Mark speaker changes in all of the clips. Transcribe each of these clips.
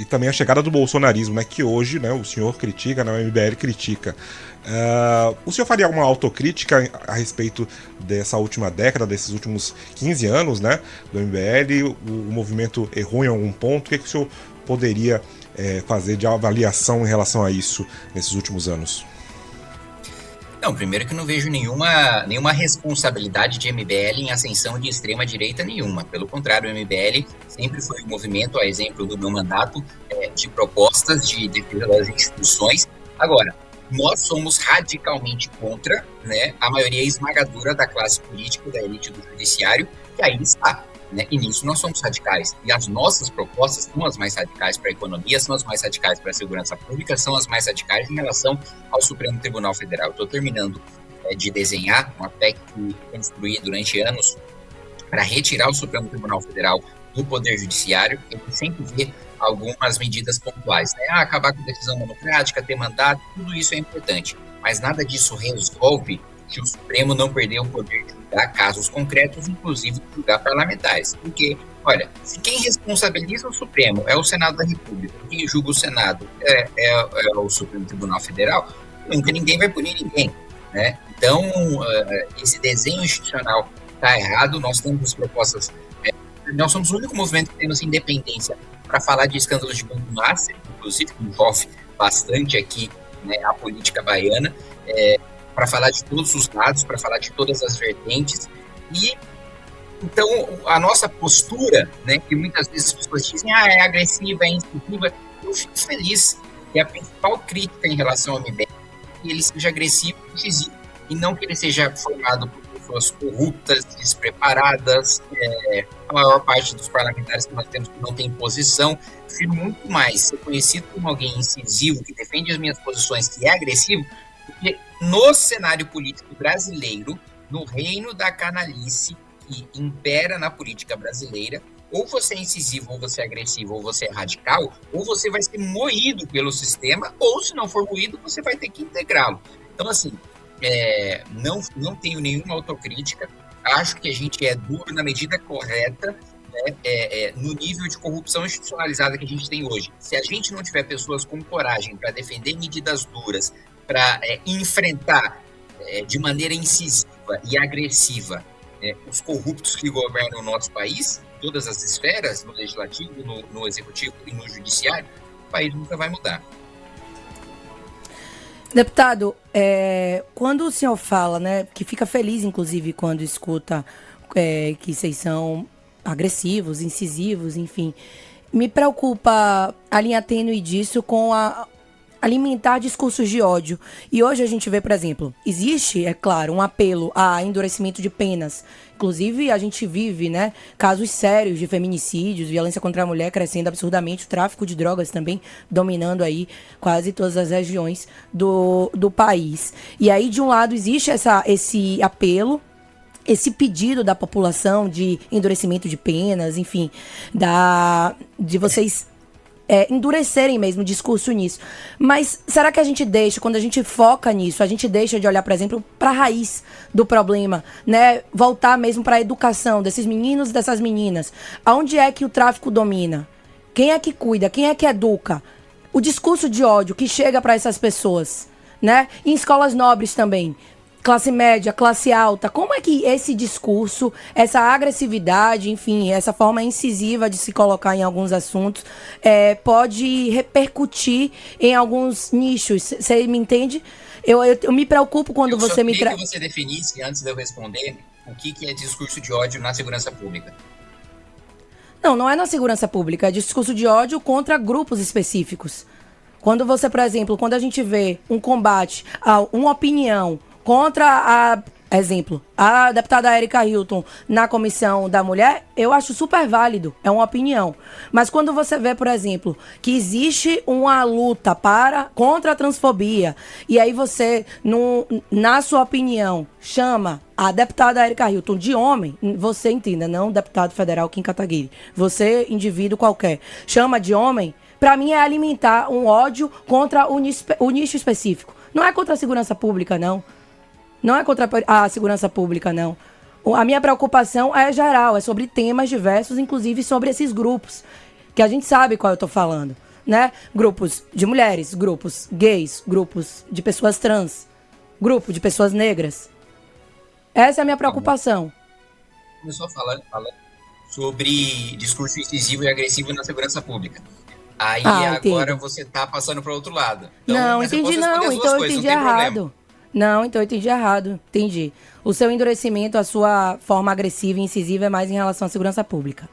Speaker 1: também a chegada do bolsonarismo, né, que hoje, né, o senhor critica, né, o MBL critica. O senhor faria alguma autocrítica a respeito dessa última década, desses últimos 15 anos, né, do MBL? O movimento errou em algum ponto? O que o senhor poderia fazer de avaliação em relação a isso nesses últimos anos?
Speaker 2: Não, primeiro que eu não vejo nenhuma responsabilidade de MBL em ascensão de extrema-direita nenhuma. Pelo contrário, o MBL sempre foi um movimento, a exemplo do meu mandato, de propostas de defesa das instituições. Agora, nós somos radicalmente contra, né, a maioria esmagadora da classe política, da elite do judiciário, que aí está. Né? E nisso nós somos radicais. E as nossas propostas são as mais radicais para a economia, são as mais radicais para a segurança pública, são as mais radicais em relação ao Supremo Tribunal Federal. Estou terminando de desenhar uma PEC que construí durante anos para retirar o Supremo Tribunal Federal do Poder Judiciário. Eu sempre vê algumas medidas pontuais, né? Acabar com decisão monocrática, ter mandato, tudo isso é importante. Mas nada disso resolve que o Supremo não perdeu o poder de julgar casos concretos, inclusive de julgar parlamentares. Porque, olha, se quem responsabiliza o Supremo é o Senado da República, quem julga o Senado é o Supremo Tribunal Federal, nunca ninguém vai punir ninguém, né? Então, esse desenho institucional está errado. Nós temos propostas, nós somos o único movimento que temos independência para falar de escândalos de Banco Master, inclusive que envolve bastante aqui, né, a política baiana, para falar de todos os lados, para falar de todas as vertentes. E então a nossa postura, né, que muitas vezes as pessoas dizem, é agressiva, é incisiva, eu fico feliz que a principal crítica em relação ao MBL é que ele seja agressivo e incisivo, e não que ele seja formado por pessoas corruptas, despreparadas. A maior parte dos parlamentares que nós temos que não tem posição. Prefiro muito mais ser conhecido como alguém incisivo, que defende as minhas posições, que é agressivo, porque no cenário político brasileiro, no reino da canalice que impera na política brasileira, ou você é incisivo, ou você é agressivo, ou você é radical, ou você vai ser moído pelo sistema, ou se não for moído, você vai ter que integrá-lo. Então, assim, não tenho nenhuma autocrítica, acho que a gente é duro na medida correta, né, no nível de corrupção institucionalizada que a gente tem hoje. Se a gente não tiver pessoas com coragem para defender medidas duras, para enfrentar de maneira incisiva e agressiva os corruptos que governam o nosso país, todas as esferas, no legislativo, no executivo e no judiciário, o país nunca vai mudar.
Speaker 3: Deputado, quando o senhor fala, né, que fica feliz, inclusive, quando escuta que vocês são agressivos, incisivos, enfim, me preocupa a linha tênue disso com alimentar discursos de ódio. E hoje a gente vê, por exemplo, existe, é claro, um apelo a endurecimento de penas. Inclusive, a gente vive, né, casos sérios de feminicídios, violência contra a mulher crescendo absurdamente, o tráfico de drogas também dominando aí quase todas as regiões do país. E aí, de um lado, existe esse apelo, esse pedido da população de endurecimento de penas, enfim, de vocês endurecerem mesmo o discurso nisso. Mas será que a gente deixa, quando a gente foca nisso, a gente deixa de olhar, por exemplo, para a raiz do problema, né? Voltar mesmo para a educação desses meninos e dessas meninas. Aonde é que o tráfico domina? Quem é que cuida? Quem é que educa? O discurso de ódio que chega para essas pessoas, né? Em escolas nobres também. Classe média, classe alta, como é que esse discurso, essa agressividade, enfim, essa forma incisiva de se colocar em alguns assuntos pode repercutir em alguns nichos? Você me entende? Eu me preocupo quando você me traz...
Speaker 2: Eu queria que você definisse, antes de eu responder, o que é discurso de ódio na segurança pública.
Speaker 3: Não é na segurança pública, é discurso de ódio contra grupos específicos. Quando você, por exemplo, quando a gente vê um combate a uma opinião contra a deputada Erika Hilton na Comissão da Mulher, eu acho super válido, é uma opinião. Mas quando você vê, por exemplo, que existe uma luta contra a transfobia, e aí você, na sua opinião, chama a deputada Erika Hilton de homem, você entenda, não deputado federal Kim Kataguiri, você, indivíduo qualquer, chama de homem, para mim é alimentar um ódio contra o nicho específico. Não é contra a segurança pública, não. Não é contra a segurança pública, não. A minha preocupação é geral, é sobre temas diversos, inclusive sobre esses grupos, que a gente sabe qual eu estou falando, né? Grupos de mulheres, grupos gays, grupos de pessoas trans, grupo de pessoas negras. Essa é a minha preocupação.
Speaker 2: Começou falando sobre discurso incisivo e agressivo na segurança pública. Aí agora você tá passando para outro lado. Então,
Speaker 3: não, entendi não. Então eu entendi errado. Não, então eu entendi errado. Entendi. O seu endurecimento, a sua forma agressiva e incisiva é mais em relação à segurança pública.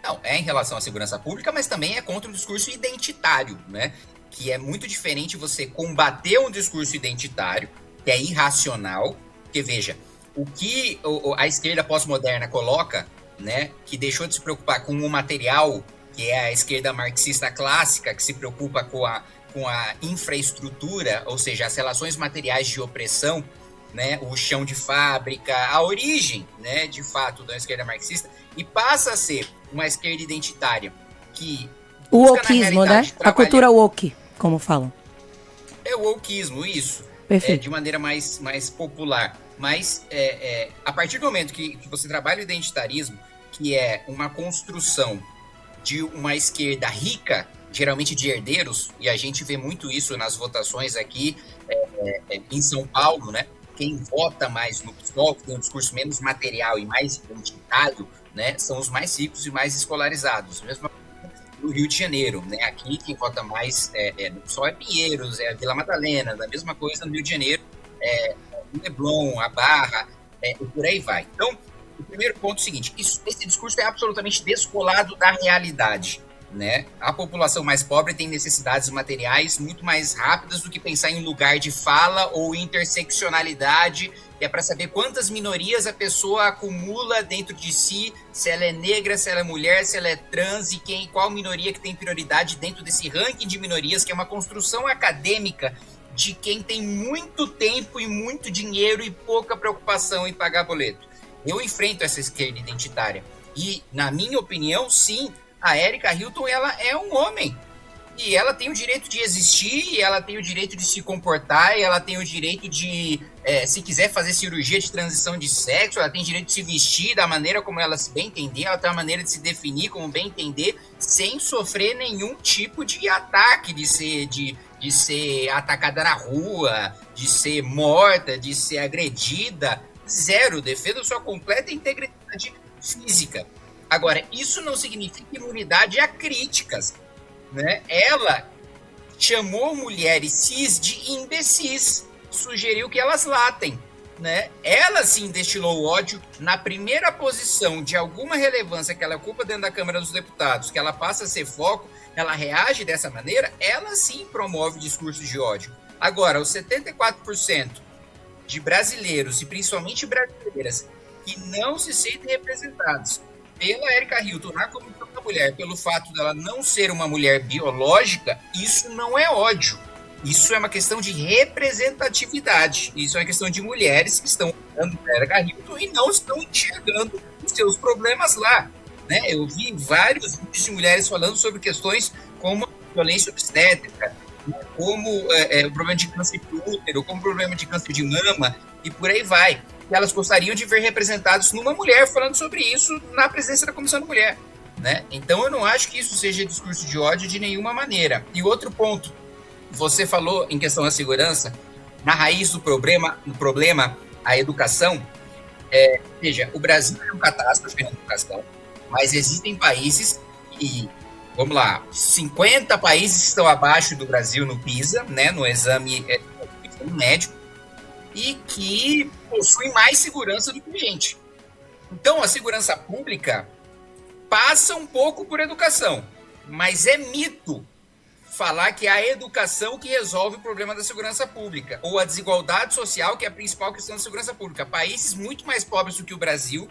Speaker 2: Não, é em relação à segurança pública, mas também é contra o discurso identitário, né? Que é muito diferente você combater um discurso identitário, que é irracional. Porque, veja, o que a esquerda pós-moderna coloca, né, que deixou de se preocupar com o material, que é a esquerda marxista clássica, que se preocupa com a infraestrutura, ou seja, as relações materiais de opressão, né, o chão de fábrica, a origem, né, de fato, da esquerda marxista, e passa a ser uma esquerda identitária que...
Speaker 3: O wokeismo, né? A cultura woke, como falam.
Speaker 2: É o wokeismo, isso. De maneira mais popular. Mas a partir do momento que você trabalha o identitarismo, que é uma construção de uma esquerda rica, geralmente de herdeiros, e a gente vê muito isso nas votações aqui em São Paulo, né? Quem vota mais no PSOL, que tem um discurso menos material e mais identitário, né, são os mais ricos e mais escolarizados. Mesmo no Rio de Janeiro, né? Aqui quem vota mais no PSOL é Pinheiros, é a Vila Madalena, da mesma coisa no Rio de Janeiro, o Leblon, a Barra, e por aí vai. Então, o primeiro ponto é o seguinte, esse discurso é absolutamente descolado da realidade, né? A população mais pobre tem necessidades materiais muito mais rápidas do que pensar em lugar de fala ou interseccionalidade, que é para saber quantas minorias a pessoa acumula dentro de si, se ela é negra, se ela é mulher, se ela é trans e qual minoria que tem prioridade dentro desse ranking de minorias, que é uma construção acadêmica de quem tem muito tempo e muito dinheiro e pouca preocupação em pagar boleto. Eu enfrento essa esquerda identitária. E, na minha opinião, sim, a Erika Hilton, ela é um homem. E ela tem o direito de existir, e ela tem o direito de se comportar, e ela tem o direito de, se quiser fazer cirurgia de transição de sexo, ela tem o direito de se vestir da maneira como ela se bem entender, ela tem a maneira de se definir como bem entender, sem sofrer nenhum tipo de ataque, de ser atacada na rua, de ser morta, de ser agredida. Zero, defendo sua completa integridade física. Agora, isso não significa imunidade a críticas, né? Ela chamou mulheres cis de imbecis, sugeriu que elas latem, né? Ela sim destilou ódio na primeira posição de alguma relevância que ela ocupa dentro da Câmara dos Deputados, que ela passa a ser foco, ela reage dessa maneira, ela sim promove discursos de ódio. Agora, os 74% de brasileiros, e principalmente brasileiras, que não se sentem representados pela Erika Hilton na Comissão da Mulher, pelo fato dela não ser uma mulher biológica, isso não é ódio. Isso é uma questão de representatividade. Isso é uma questão de mulheres que estão olhando para a Erika Hilton e não estão enxergando os seus problemas lá, né? Eu vi vários vídeos de mulheres falando sobre questões como violência obstétrica, como o problema de câncer de útero, como o problema de câncer de mama, e por aí vai. E elas gostariam de ver representados numa mulher falando sobre isso na presença da Comissão da Mulher, né? Então eu não acho que isso seja discurso de ódio de nenhuma maneira. E outro ponto, você falou em questão da segurança, na raiz do problema a educação. Veja, o Brasil é um catástrofe na educação, mas existem países que, vamos lá, 50 países estão abaixo do Brasil no PISA, né, no exame médico, e que possuem mais segurança do que a gente. Então, a segurança pública passa um pouco por educação, mas é mito falar que é a educação que resolve o problema da segurança pública, ou a desigualdade social, que é a principal questão da segurança pública. Países muito mais pobres do que o Brasil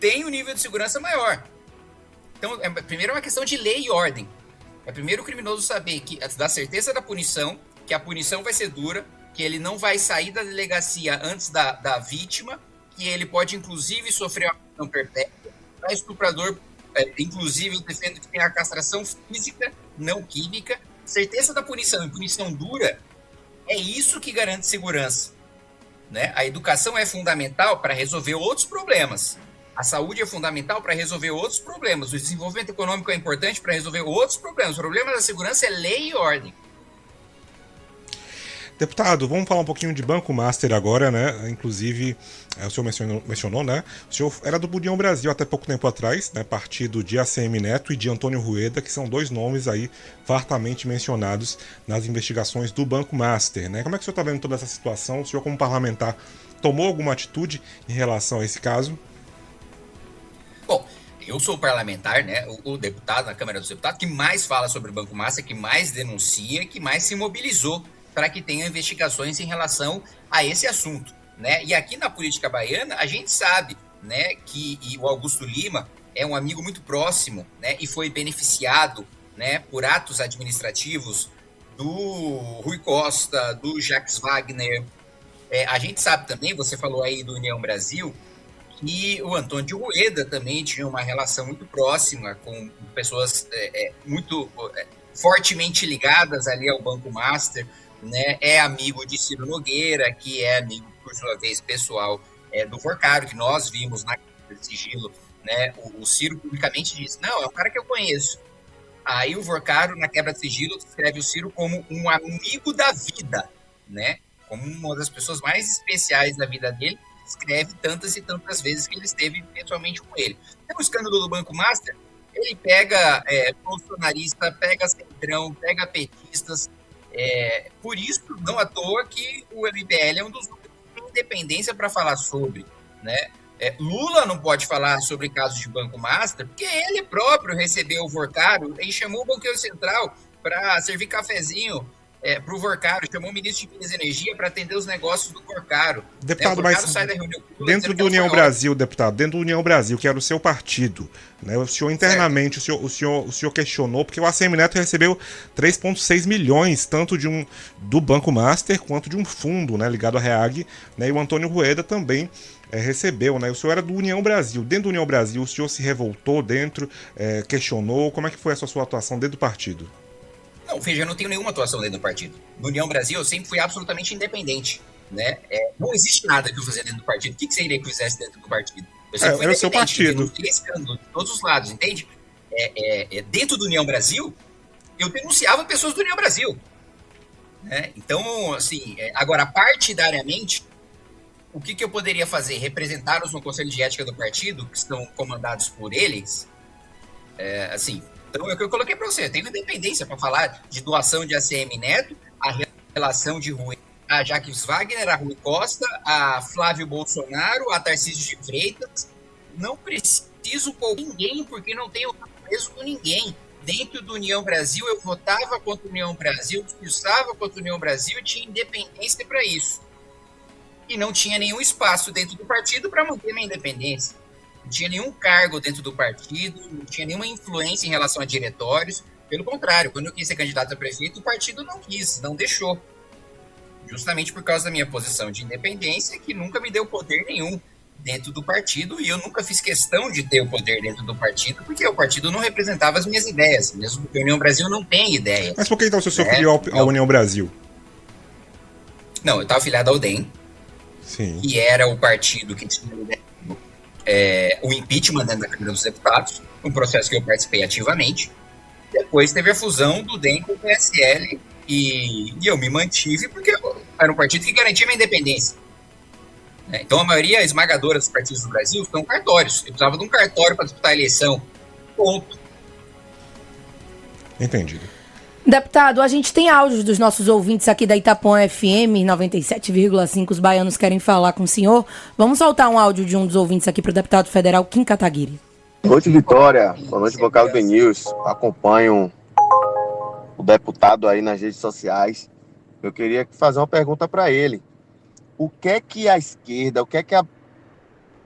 Speaker 2: têm um nível de segurança maior. Então, primeiro é uma questão de lei e ordem. É primeiro o criminoso saber que dá certeza da punição, que a punição vai ser dura, que ele não vai sair da delegacia antes da vítima, que ele pode, inclusive, sofrer uma prisão perpétua. Para estuprador, inclusive, eu defendo que tem a castração física, não química. Certeza da punição e punição dura, é isso que garante segurança, né? A educação é fundamental para resolver outros problemas. A saúde é fundamental para resolver outros problemas. O desenvolvimento econômico é importante para resolver outros problemas. O problema da segurança é lei e ordem.
Speaker 1: Deputado, vamos falar um pouquinho de Banco Master agora, né? Inclusive, o senhor mencionou, né? O senhor era do União Brasil até pouco tempo atrás, né? Partido de ACM Neto e de Antônio Rueda, que são dois nomes aí fartamente mencionados nas investigações do Banco Master, né? Como é que o senhor está vendo toda essa situação? O senhor, como parlamentar, tomou alguma atitude em relação a esse caso?
Speaker 2: Bom, eu sou o parlamentar, né? O deputado na Câmara dos Deputados que mais fala sobre o Banco Master, que mais denuncia, que mais se mobilizou para que tenha investigações em relação a esse assunto, né? E aqui na política baiana, a gente sabe, né, que o Augusto Lima é um amigo muito próximo, né, e foi beneficiado, né, por atos administrativos do Rui Costa, do Jacques Wagner. A gente sabe também, você falou aí do União Brasil, que o Antônio de Rueda também tinha uma relação muito próxima com pessoas muito fortemente ligadas ali ao Banco Master, né? É amigo de Ciro Nogueira, que é amigo, por sua vez, pessoal do Vorcaro, que nós vimos na quebra de sigilo, né? O Ciro publicamente disse, não, é um cara que eu conheço. Aí o Vorcaro, na quebra de sigilo, descreve o Ciro como um amigo da vida, né? Como uma das pessoas mais especiais da vida dele, escreve tantas e tantas vezes que ele esteve pessoalmente com ele. Então, o escândalo do Banco Master, ele pega bolsonarista, pega centrão, pega petistas. Por isso, não à toa que o MBL é um dos únicos que tem independência para falar sobre, né? Lula não pode falar sobre casos de Banco Master, porque ele próprio recebeu o Vorcaro e chamou o Banqueiro Central para servir cafezinho para o Vorcaro, chamou o ministro de Minas e Energia para atender os negócios do Vorcaro.
Speaker 1: Deputado,
Speaker 2: o Vorcaro
Speaker 1: mas
Speaker 2: sai da reunião
Speaker 1: dentro do União Brasil, deputado, dentro do União Brasil, que era o seu partido, né? O senhor internamente, o senhor questionou, porque o ACM Neto recebeu 3,6 milhões, tanto do Banco Master quanto de um fundo, né, ligado à REAG, né? E o Antônio Rueda também recebeu, né? O senhor era do União Brasil. Dentro do União Brasil, o senhor se revoltou questionou? Como é que foi essa sua atuação dentro do partido?
Speaker 2: Não, veja, eu não tenho nenhuma atuação dentro do partido. No União Brasil, eu sempre fui absolutamente independente, né? Não existe nada que eu fazia dentro do partido. O que seria que eu fizesse dentro do partido? Eu sempre fui
Speaker 1: era o seu partido.
Speaker 2: Eu escândalo de todos os lados, entende? Dentro do União Brasil, eu denunciava pessoas do União Brasil, né? Então, assim, agora, partidariamente, o que eu poderia fazer? Representá-los no Conselho de Ética do partido, que estão comandados por eles, assim... Então, é o que eu coloquei para você. Eu tenho independência para falar de doação de ACM Neto, a relação de Rui, a Jacques Wagner, a Rui Costa, a Flávio Bolsonaro, a Tarcísio de Freitas. Não preciso com ninguém, porque não tenho preso com ninguém. Dentro do União Brasil, eu votava contra o União Brasil, discursava contra o União Brasil e tinha independência para isso. E não tinha nenhum espaço dentro do partido para manter minha independência. Não tinha nenhum cargo dentro do partido, não tinha nenhuma influência em relação a diretórios. Pelo contrário, quando eu quis ser candidato a prefeito, o partido não quis, não deixou. Justamente por causa da minha posição de independência, que nunca me deu poder nenhum dentro do partido, e eu nunca fiz questão de ter o poder dentro do partido, porque o partido não representava as minhas ideias, mesmo que a União Brasil não tem ideias.
Speaker 1: Mas por que então o senhor criou a União Brasil?
Speaker 2: Não, eu estava afiliado ao DEM,
Speaker 1: Sim.
Speaker 2: Que era o partido que tinha o impeachment dentro da Câmara dos Deputados, um processo que eu participei ativamente. Depois teve a fusão do DEM com o PSL e eu me mantive porque era um partido que garantia minha independência. Então a maioria esmagadora dos partidos do Brasil são cartórios. Eu precisava de um cartório para disputar a eleição. Ponto.
Speaker 1: Entendido.
Speaker 3: Deputado, a gente tem áudios dos nossos ouvintes aqui da Itapuã FM 97,5. Os baianos querem falar com o senhor. Vamos soltar um áudio de um dos ouvintes aqui para o deputado federal Kim Kataguiri.
Speaker 4: Boa noite, Vitória. Boa noite, bancada do News. Acompanho o deputado aí nas redes sociais. Eu queria fazer uma pergunta para ele. O que é que a esquerda, o que é que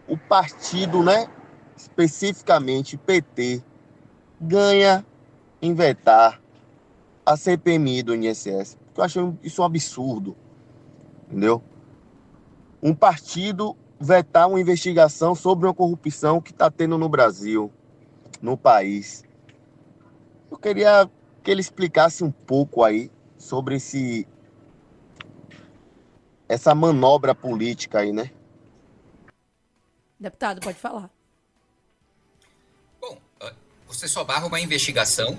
Speaker 4: o partido, né, especificamente PT, ganha em vetar a CPMI do INSS? Porque eu acho isso um absurdo, entendeu? Um partido vetar uma investigação sobre uma corrupção que está tendo no Brasil, no país. Eu queria que ele explicasse um pouco aí sobre essa manobra política aí, né?
Speaker 3: Deputado, pode falar.
Speaker 2: você só barra uma investigação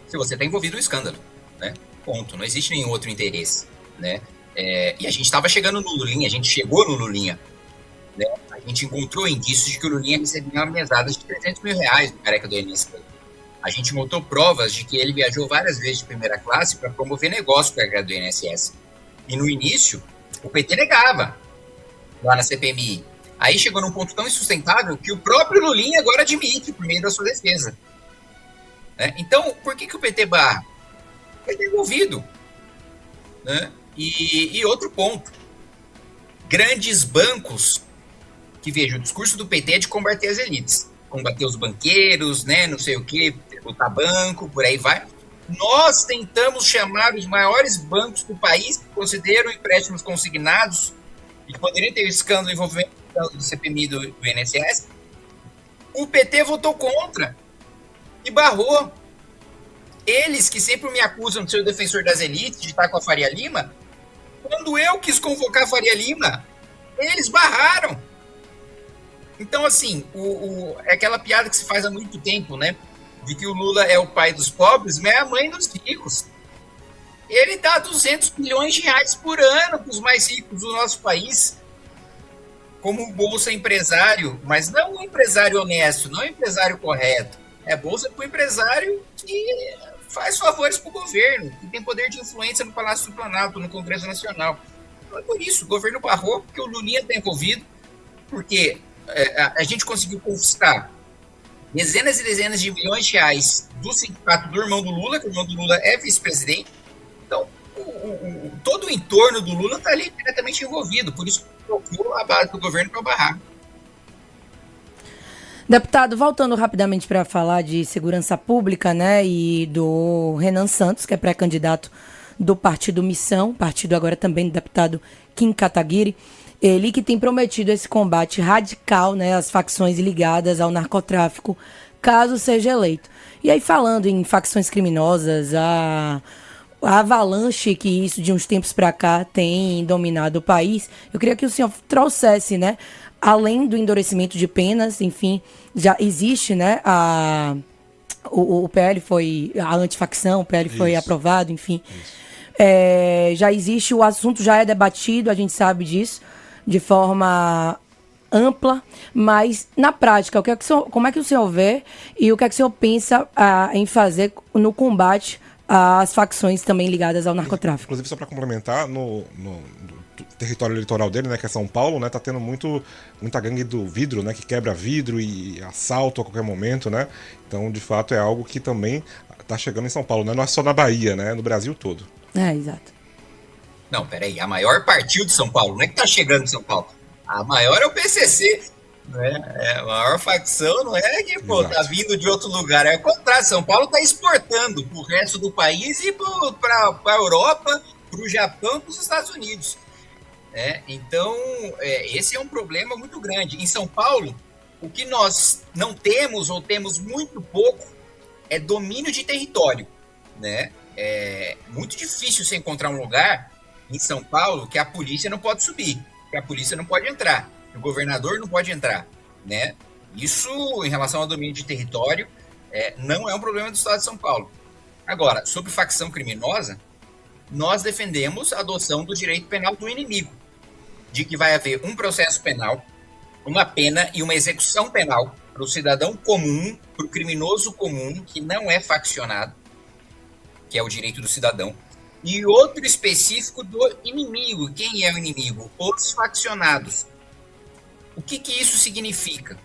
Speaker 2: se você está envolvido no escândalo, né? Ponto. Não existe nenhum outro interesse, né? E a gente estava chegando no Lulinha, a gente chegou no Lulinha, né? A gente encontrou indícios de que o Lulinha recebia uma mesada de R$300 mil do careca do INSS. A gente montou provas de que ele viajou várias vezes de primeira classe para promover negócio com a careca do INSS. E no início, o PT negava lá na CPMI. Aí chegou num ponto tão insustentável que o próprio Lulinha agora admite por meio da sua defesa. Né? Então, por que o PT barra? Ele está envolvido. Né? E outro ponto. Grandes bancos, que veja, o discurso do PT é de combater as elites. Combater os banqueiros, né, não sei o quê, tributar banco, por aí vai. Nós tentamos chamar os maiores bancos do país que consideram empréstimos consignados e que poderiam ter escândalo envolvendo do CPMI do INSS. O PT votou contra e barrou. Eles que sempre me acusam de ser o defensor das elites, de estar com a Faria Lima, quando eu quis convocar a Faria Lima, eles barraram. Então, assim, é aquela piada que se faz há muito tempo, né? De que o Lula é o pai dos pobres, mas é a mãe dos ricos. Ele dá 200 milhões de reais por ano para os mais ricos do nosso país, como bolsa empresário, mas não um empresário honesto, não um empresário correto. É bolsa para o empresário que faz favores para o governo, que tem poder de influência no Palácio do Planalto, no Congresso Nacional. Então é por isso, o governo barrou, porque o Lulinha está envolvido, porque a gente conseguiu confiscar dezenas e dezenas de milhões de reais do sindicato do irmão do Lula, que o irmão do Lula é vice-presidente. Então, todo o entorno do Lula está ali diretamente envolvido, por isso que colocou a base do governo para barrar.
Speaker 3: Deputado, voltando rapidamente para falar de segurança pública, né, e do Renan Santos, que é pré-candidato do Partido Missão, partido agora também do deputado Kim Kataguiri, ele que tem prometido esse combate radical, né, às facções ligadas ao narcotráfico, caso seja eleito. E aí, falando em facções criminosas, a avalanche que isso de uns tempos para cá tem dominado o país, eu queria que o senhor trouxesse, né, além do endurecimento de penas, enfim, já existe, né, o PL foi, a antifacção, o PL foi aprovado, enfim. Já existe, o assunto já é debatido, a gente sabe disso, de forma ampla, mas na prática, como é que o senhor vê e o que é que o senhor pensa em fazer no combate às facções também ligadas ao narcotráfico?
Speaker 1: Inclusive, só para complementar, no território eleitoral dele, né, que é São Paulo, né, tá tendo muita gangue do vidro, né, que quebra vidro e assalto a qualquer momento, né? Então, de fato, é algo que também tá chegando em São Paulo, né? Não é só na Bahia, né? No Brasil todo.
Speaker 3: Exato.
Speaker 2: Não, peraí, a maior partido de São Paulo, não é que tá chegando em São Paulo, a maior é o PCC, né? A maior facção não é que, tá vindo de outro lugar, é o contrário, São Paulo tá exportando pro resto do país e pra Europa, pro Japão, pros Estados Unidos. Então, esse é um problema muito grande. Em São Paulo, o que nós não temos, ou temos muito pouco, é domínio de território, né? É muito difícil você encontrar um lugar em São Paulo que a polícia não pode subir, que a polícia não pode entrar, que o governador não pode entrar, né? Isso, em relação ao domínio de território, não é um problema do estado de São Paulo. Agora, sobre facção criminosa, nós defendemos a adoção do direito penal do inimigo, de que vai haver um processo penal, uma pena e uma execução penal para o cidadão comum, para o criminoso comum, que não é faccionado, que é o direito do cidadão, e outro específico do inimigo. Quem é o inimigo? Os faccionados. O que isso significa?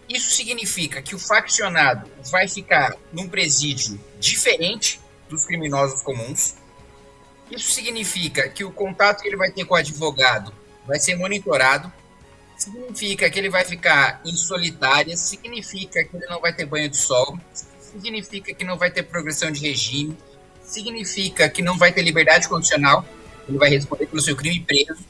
Speaker 2: Isso significa que o faccionado vai ficar num presídio diferente dos criminosos comuns. Isso significa que o contato que ele vai ter com o advogado vai ser monitorado. Significa que ele vai ficar em solitária. Significa que ele não vai ter banho de sol. Significa que não vai ter progressão de regime. Significa que não vai ter liberdade condicional. Ele vai responder pelo seu crime preso,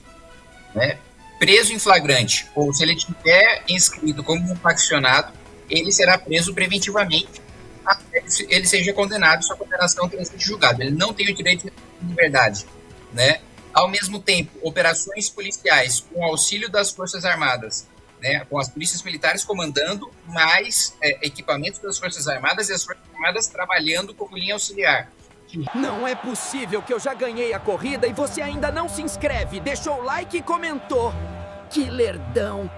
Speaker 2: né? Preso em flagrante, ou se ele estiver inscrito como um faccionado, ele será preso preventivamente até que ele seja condenado, sua condenação tenha sido julgada. Ele não tem o direito de liberdade, né? Ao mesmo tempo, operações policiais com auxílio das Forças Armadas né, com as polícias militares comandando, mais equipamentos das Forças Armadas e as Forças Armadas trabalhando como linha auxiliar.
Speaker 5: Não é possível que eu já ganhei a corrida e você ainda não se inscreve, deixou o like e comentou. Que lerdão!